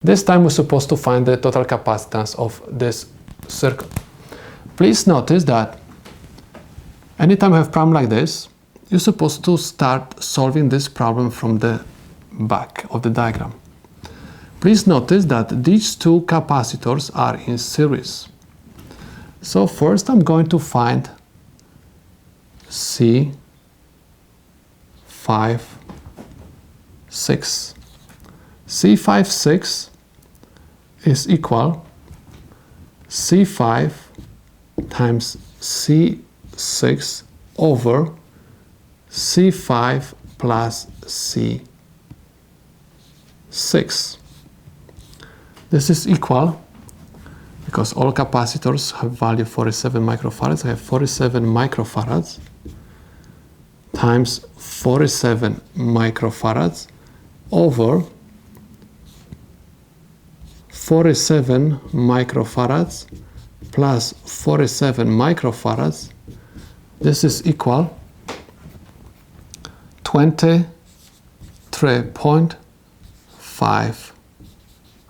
This time we're supposed to find the total capacitance of this circuit. Please notice that anytime you have a problem like this, you're supposed to start solving this problem from the back of the diagram. Please notice that these two capacitors are in series. So first I'm going to find C5, 6. C5, 6 is equal C5 times C6 over C5 plus C6. This is equal, because all capacitors have value 47 microfarads, I have 47 microfarads times 47 microfarads over 47 microfarads plus 47 microfarads. This is equal 23.5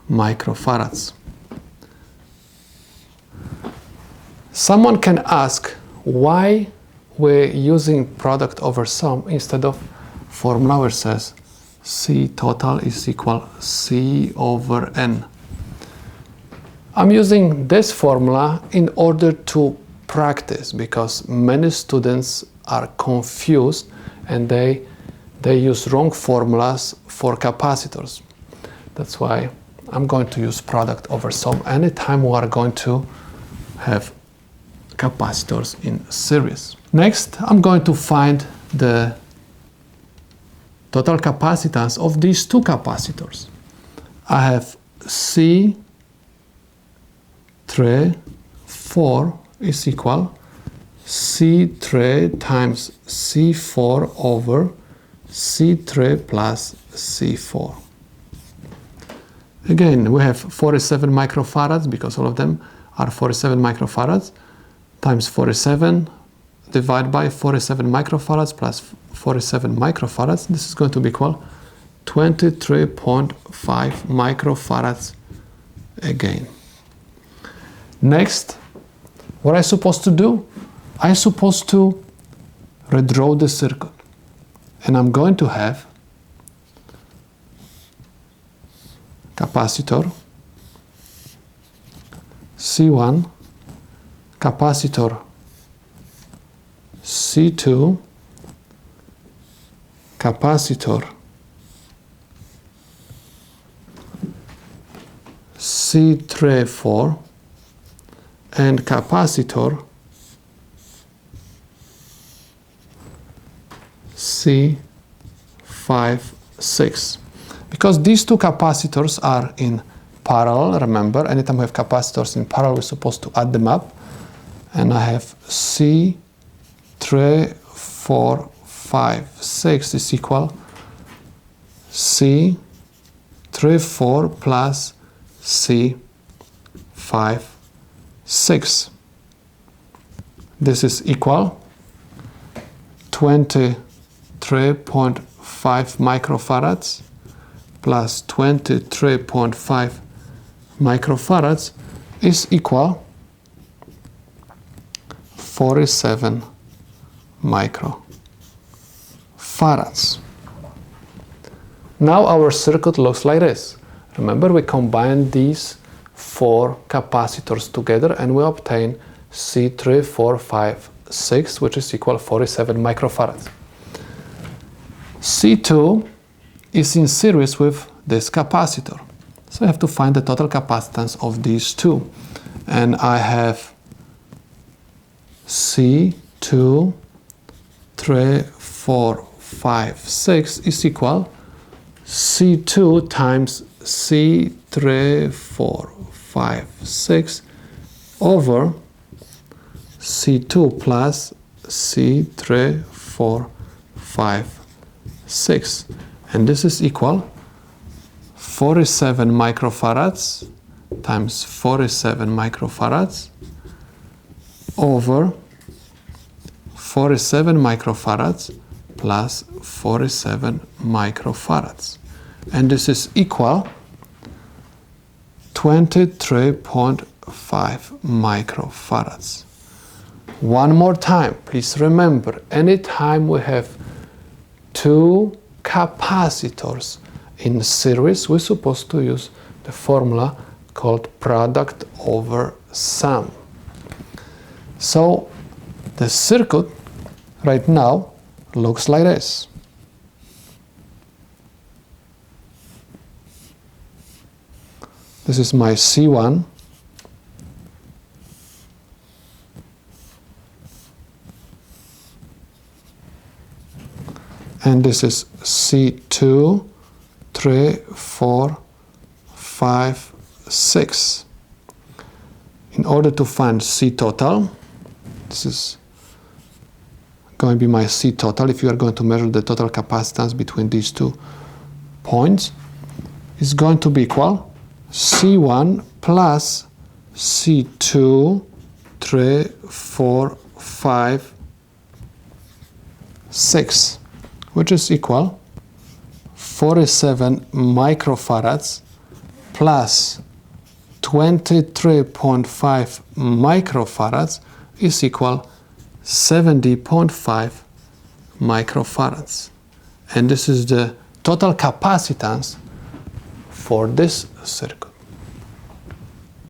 microfarads. Someone can ask why we're using product over sum instead of formula where it says C total is equal C over N. I'm using this formula in order to practice, because many students are confused and they use wrong formulas for capacitors. That's why I'm going to use product over sum anytime we are going to have capacitors in series. Next, I'm going to find the total capacitance of these two capacitors. I have C3, 4 is equal C3 times C4 over C3 plus C4. Again, we have 47 microfarads, because all of them are 47 microfarads, times 47 divided by 47 microfarads plus 47 microfarads. This is going to be equal 23.5 microfarads again. Next, what I'm supposed to do? I'm supposed to redraw the circuit. And I'm going to have capacitor C1, capacitor C2, capacitor C3, 4, and capacitor C5, 6. Because these two capacitors are in parallel, remember, anytime we have capacitors in parallel, we're supposed to add them up. And I have C3, 4, 5, 6 is equal C3, 4 plus C5, 6. This is equal 23.5 microfarads plus 23.5 microfarads is equal 47 microfarads. Now our circuit looks like this. Remember, we combine these four capacitors together and we obtain C3, 4, 5, 6, which is equal 47 microfarads. C2 is in series with this capacitor. So I have to find the total capacitance of these two. And I have C2, 3, 4, 5, 6 is equal C2 times C3, 4, 5, 6 over C2 plus C3, 4, 5, 6. And this is equal 47 microfarads times 47 microfarads over 47 microfarads plus 47 microfarads. And this is equal 23.5 microfarads. One more time, please remember, anytime we have two capacitors in series, we're supposed to use the formula called product over sum. So the circuit right now looks like this. This is my C1. And this is C2, 3, 4, 5, 6. In order to find C total, this is going to be my C total. If you are going to measure the total capacitance between these 2 points, it's going to be equal C1 plus C2, 3, 4, 5, 6, which is equal 47 microfarads plus 23.5 microfarads is equal 70.5 microfarads. And this is the total capacitance for this circuit.